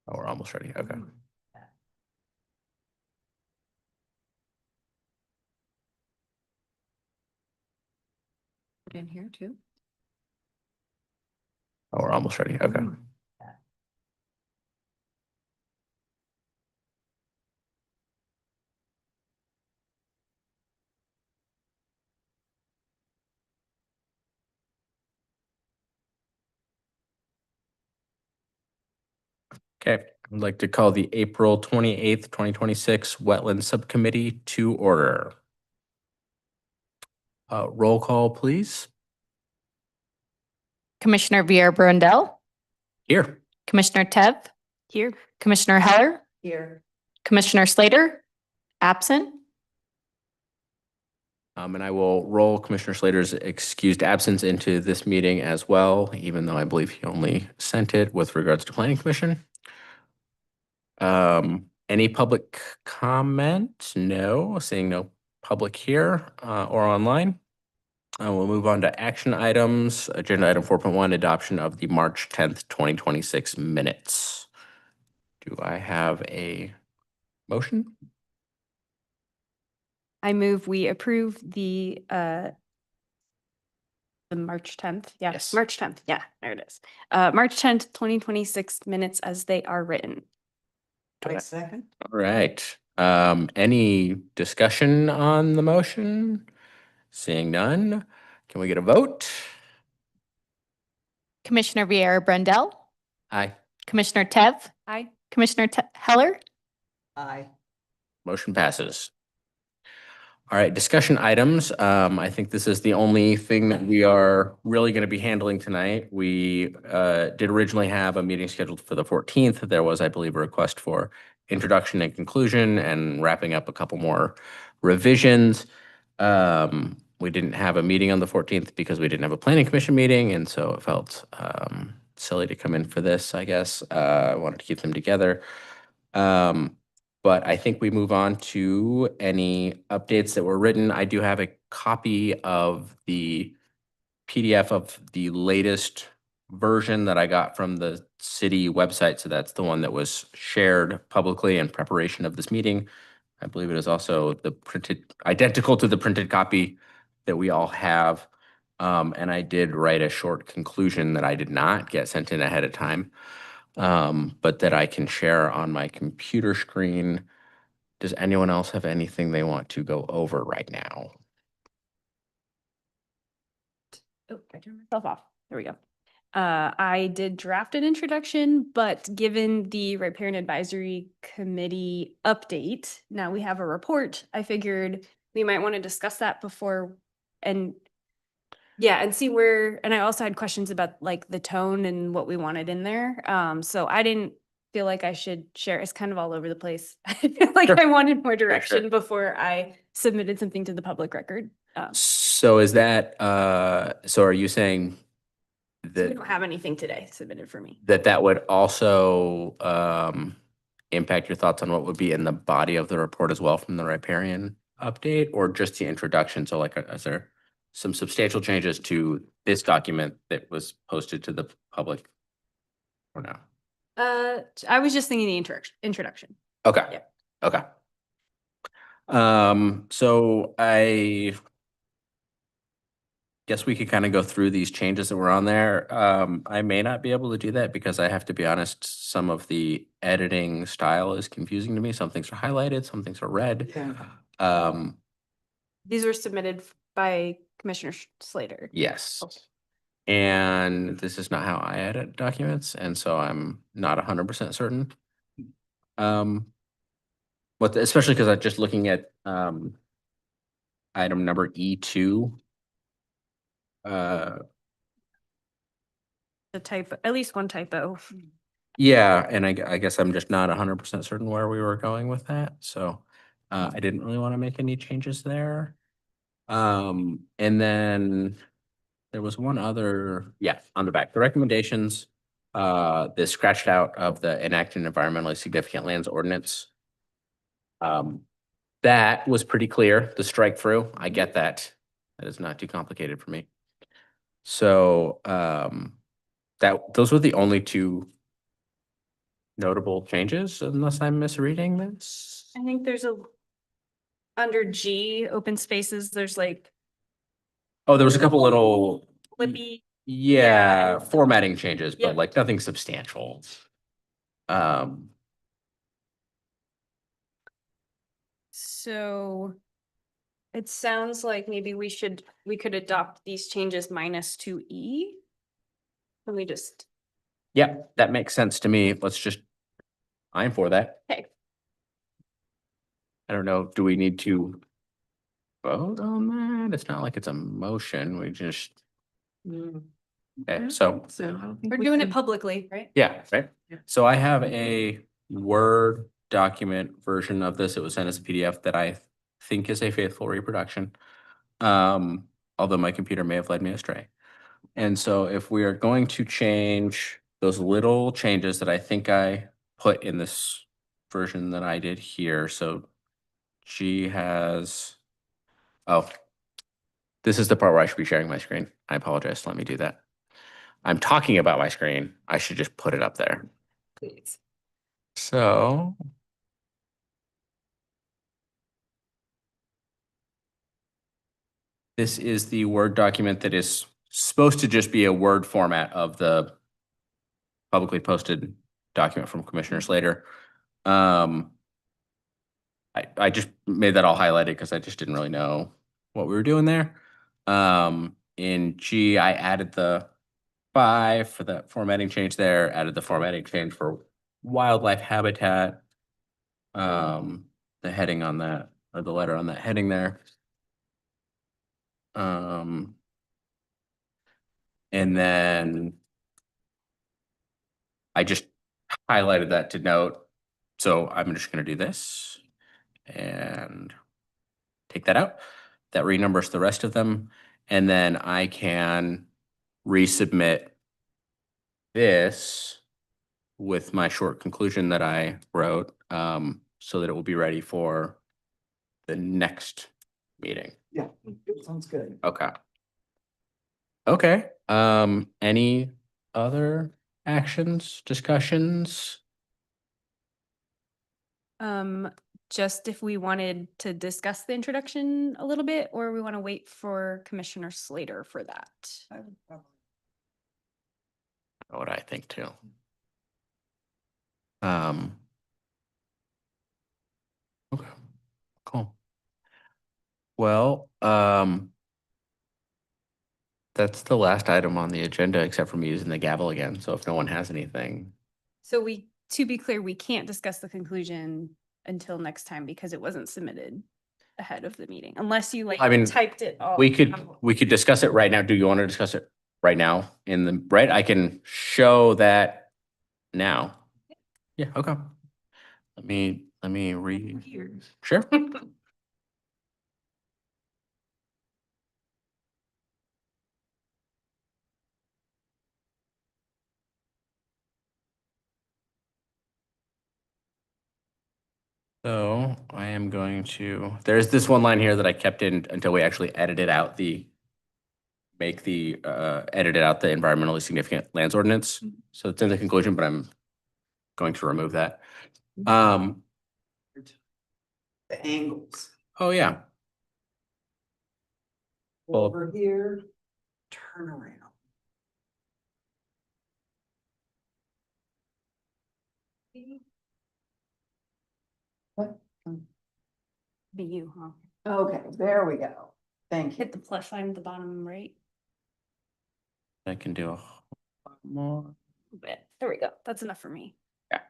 Oh, we're almost ready. Okay. In here too. Oh, we're almost ready. Okay. Okay, I'd like to call the April 28th, 2026 Wetlands Subcommittee to order. Roll call, please. Commissioner Vieira-Brundell, Here. Commissioner Tev, Here. Commissioner Heller, Here. Commissioner Slater, absent. And I will roll Commissioner Slater's excused absence into this meeting as well, even though I believe he only sent it with regards to Planning Commission. Any public comment? No, seeing no public here or online. We'll move on to action items. Agenda item 4.1, adoption of the March 10th, 2026 minutes. Do I have a motion? I move we approve the March 10th. Yeah. Yes. March 10th. Yeah, there it is. March 10th, 2026 minutes as they are written. Second. All right. Any discussion on the motion? Seeing none, can we get a vote? Commissioner Vieira-Brundell, Aye. Commissioner Tev, Aye. Commissioner Heller, Aye. Motion passes. All right, discussion items. I think this is the only thing that we are really going to be handling tonight. We did originally have a meeting scheduled for the 14th. There was, I believe, a request for introduction and conclusion and wrapping up a couple more revisions. We didn't have a meeting on the 14th because we didn't have a planning commission meeting, and so it felt silly to come in for this, I guess. I wanted to keep them together. But I think we move on to any updates that were written. I do have a copy of the PDF of the latest version that I got from the city website. So that's the one that was shared publicly in preparation of this meeting. I believe it is also the identical to the printed copy that we all have. And I did write a short conclusion that I did not get sent in ahead of time, but that I can share on my computer screen. Does anyone else have anything they want to go over right now? Oh, I turned myself off. There we go. I did draft an introduction, but given the Riparian Advisory Committee update, now we have a report. I figured we might want to discuss that before and see where, and I also had questions about like the tone and what we wanted in there. So I didn't feel like I should share. It's kind of all over the place. I feel like Sure. I wanted more direction before I submitted something to the public record. So is that, so are you saying So that we don't have anything today submitted for me. that would also impact your thoughts on what would be in the body of the report as well from the riparian update, or just the introduction? So like, is there some substantial changes to this document that was posted to the public or no? I was just thinking the introduction. Okay. Yeah. Okay. So I guess we could kind of go through these changes that were on there. I may not be able to do that because I have to be honest, some of the editing style is confusing to me. Some things are highlighted, some things are red. Yeah. These were submitted by Commissioner Slater. Yes. Okay. And this is not how I edit documents, and so I'm not 100% certain. But especially because I'm just looking at item number E2. The typo, at least one typo. Yeah, and I guess I'm just not 100% certain where we were going with that, so I didn't really want to make any changes there. And then there was one other, yeah, on the back, the recommendations, the scratched out of the enacted environmentally significant lands ordinance. That was pretty clear, the strike through. I get that. That is not too complicated for me. So those were the only two notable changes unless I'm misreading this. I think there's under G, open spaces, there's like Oh, there was a couple little, flippy. yeah, Yeah. formatting changes, but Yep. like nothing substantial. Um, So it sounds like maybe we could adopt these changes minus 2E. Let me just, yeah, that makes sense to me. Let's just, I'm for that. okay, I don't know, do we need to vote on that? It's not like it's a motion, we just, okay, so, we're doing it publicly, right? yeah, right? Yeah. So I have a Word document version of this. It was sent as a PDF that I think is a faithful reproduction. Although my computer may have led me astray. And so if we are going to change those little changes that I think I put in this version that I did here, so G has, oh, this is the part where I should be sharing my screen. I apologize. Let me do that. I'm talking about my screen. I should just put it up there. Please. So this is the Word document that is supposed to just be a Word format of the publicly posted document from Commissioner Slater. I just made that all highlighted because I just didn't really know what we were doing there. In G, I added the 5 for the formatting change there, added the formatting change for wildlife habitat. The heading on that, or the letter on that heading there. And then I just highlighted that to note. So I'm just going to do this and take that out. That renumbers the rest of them. And then I can resubmit this with my short conclusion that I wrote, so that it will be ready for the next meeting. Yeah, sounds good. Okay. Okay, any other actions, discussions? Just if we wanted to discuss the introduction a little bit, or we want to wait for Commissioner Slater for that. I would probably- What I think too. Um. Okay, cool. Well, that's the last item on the agenda, except for me using the gavel again. So if no one has anything, So to be clear, we can't discuss the conclusion until next time because it wasn't submitted ahead of the meeting, unless you like I mean, typed it all. we could discuss it right now. Do you want to discuss it right now in the, right? I can show that now. Yeah, okay. Let me read. Sure. So I am going to, there's this one line here that I kept in until we actually edited out the, edited out the environmentally significant lands ordinance. So it's in the conclusion, but I'm going to remove that. The angles. Oh yeah, Well- Over here, turn around. What? Be you, huh? Okay, there we go. Thank you. Hit the plus sign at the bottom right. I can do a lot more. Bit. There we go. That's enough for me. Yeah.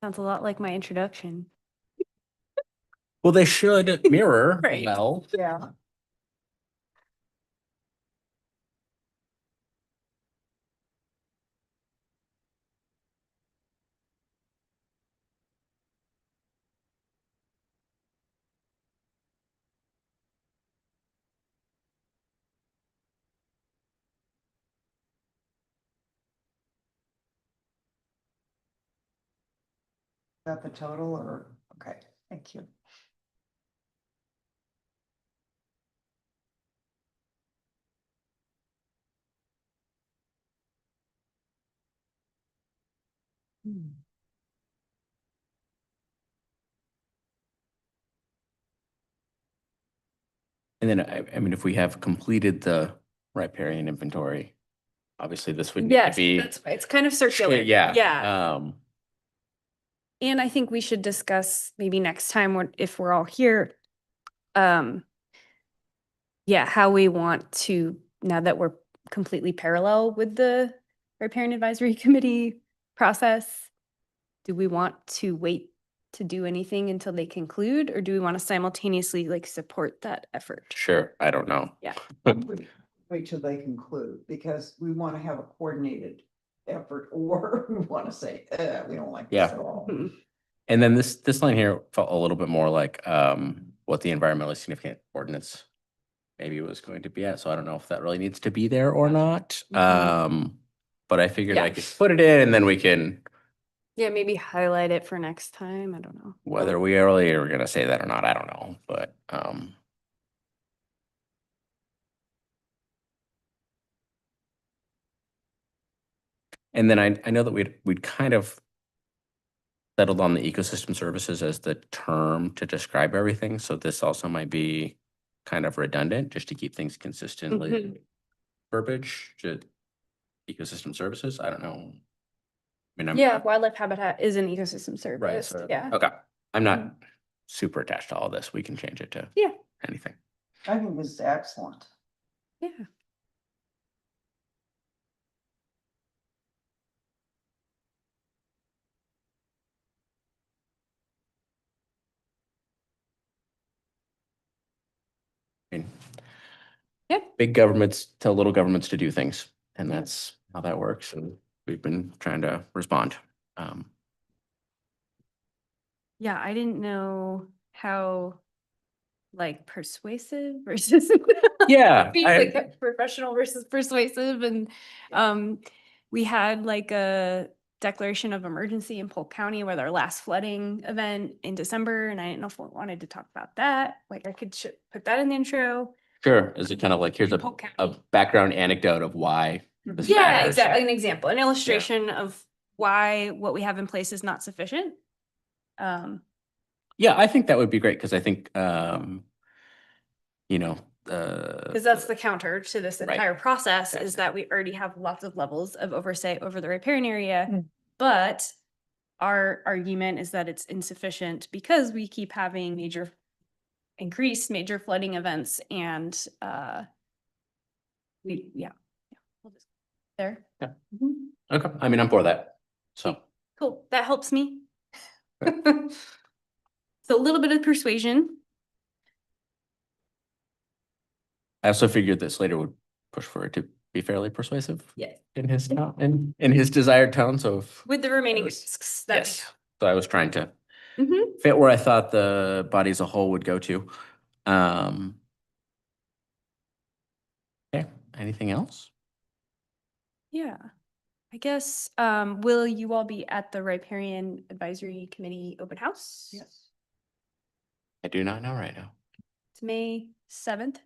Sounds a lot like my introduction. Well, they should mirror Right. well. Yeah. that the total or, okay, thank you. And then, I mean, if we have completed the riparian inventory, obviously this would need to Yes, be. that's why it's kind of circular. Yeah. Yeah. And I think we should discuss maybe next time if we're all here. Yeah, how we want to, now that we're completely parallel with the riparian advisory committee process, do we want to wait to do anything until they conclude, or do we want to simultaneously like support that effort? Sure, I don't know. Yeah. Wait till they conclude, because we want to have a coordinated effort, or we want to say, we don't like this Yeah. at all. Mm. And then this line here felt a little bit more like what the environmentally significant ordinance maybe was going to be at. So I don't know if that really needs to be there or not. But I figured I Yeah. could put it in and then we can, Yeah, maybe highlight it for next time. I don't know. whether we really are gonna say that or not, I don't know, but and then I know that we'd kind of settled on the ecosystem services as the term to describe everything. So this also might be kind of redundant, just to keep things consistently Mhm. verbiage to ecosystem services. I don't know. I mean, Yeah, wildlife habitat is an ecosystem right. service. So, Yeah. okay. I'm not Mm. super attached to all this. We can change it to Yeah. anything. I think this is excellent. Yeah. I mean, Yeah. big governments tell little governments to do things, and that's how that works. And we've been trying to respond. Yeah, I didn't know how like persuasive versus Yeah, being I- like professional versus persuasive. And we had like a declaration of emergency in Polk County with our last flooding event in December, and I didn't know if we wanted to talk about that. Like I could put that in the intro. Sure. Is it kind of like, here's a Polk County. background anecdote of why this Yeah, matters? exactly. An example, an illustration of why what we have in place is not sufficient. Yeah, I think that would be great because I think, you know, Because that's the counter to this Right. entire process, Exactly. is that we already have lots of levels of oversight over the riparian area. Mm. But our argument is that it's insufficient because we keep having increased major flooding events, and we'll just there. Yeah. Mhm. okay. I mean, I'm for that. So, Cool, that helps me. So a little bit of persuasion. I also figured that Slater would push for it to be fairly persuasive Yes. in his tone, in his desired tone. So if, With the remaining was- risks. yes, so I was trying to Mhm. fit where I thought the body as a whole would go to. Okay, anything else? Yeah, I guess, will you all be at the riparian advisory committee open house? Yes. I do not know right now. It's May 7th.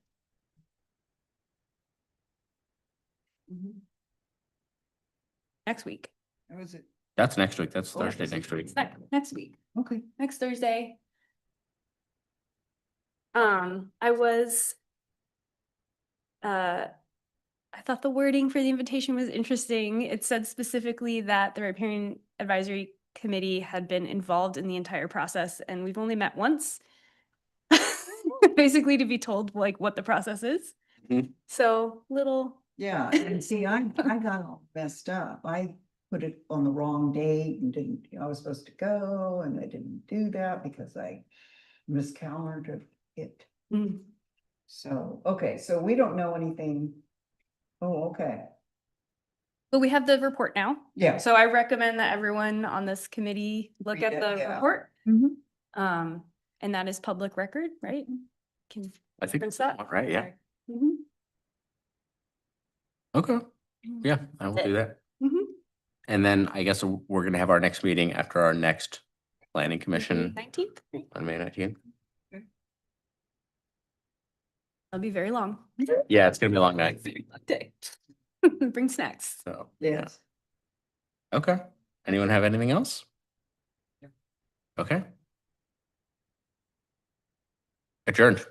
Next week. That was it. That's next week. That's Oh, Thursday is it? next week. It's next week, Okay. next Thursday. I was, I thought the wording for the invitation was interesting. It said specifically that the riparian advisory committee had been involved in the entire process, and we've only met once. Basically to be told like what the process is. Mhm. So little, Yeah, and see, I got all messed up. I put it on the wrong date and didn't, I was supposed to go and I didn't do that because I miscalendared it. Mm. So, okay, so we don't know anything. Oh, okay. but we have the report now. Yeah. So I recommend that everyone on this committee look Read at it, the yeah. report. Mhm. And that is public record, right? Can I think reference that's that. right. Yeah. Mhm. Okay. Yeah, I will That's do it. that. Mhm. And then I guess we're gonna have our next meeting after our next Planning Commission 19th. on May 19th. It'll be very long. Yeah, it's gonna be a long night, Very long day. Bring snacks. so. yeah. Yes. Okay. Anyone have anything else? Okay. Adjourned.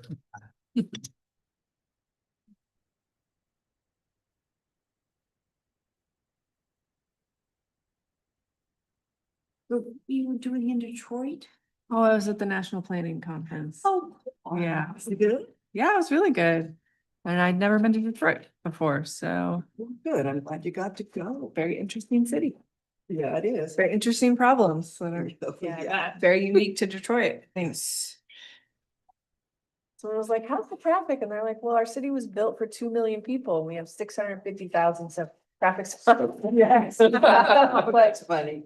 What you were doing in Detroit? Oh, I was at the National Planning Conference. Oh. Yeah. Was it good? Yeah, it was really good. And I'd never been to Detroit before, so Well, good. I'm glad you got to go. very interesting city. Yeah, it is. Very interesting problems that are Yeah. very unique to Detroit. Thanks. Someone was like, how's the traffic? And they're like, well, our city was built for 2 million people. And we have 650,000, so traffic's. Yes. That's funny.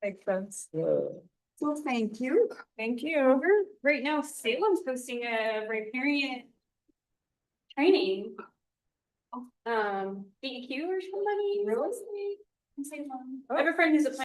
Makes sense. Well, thank you. Thank you. Right now, Salem's hosting a riparian training. DEQ or somebody. Really? I have a friend who's a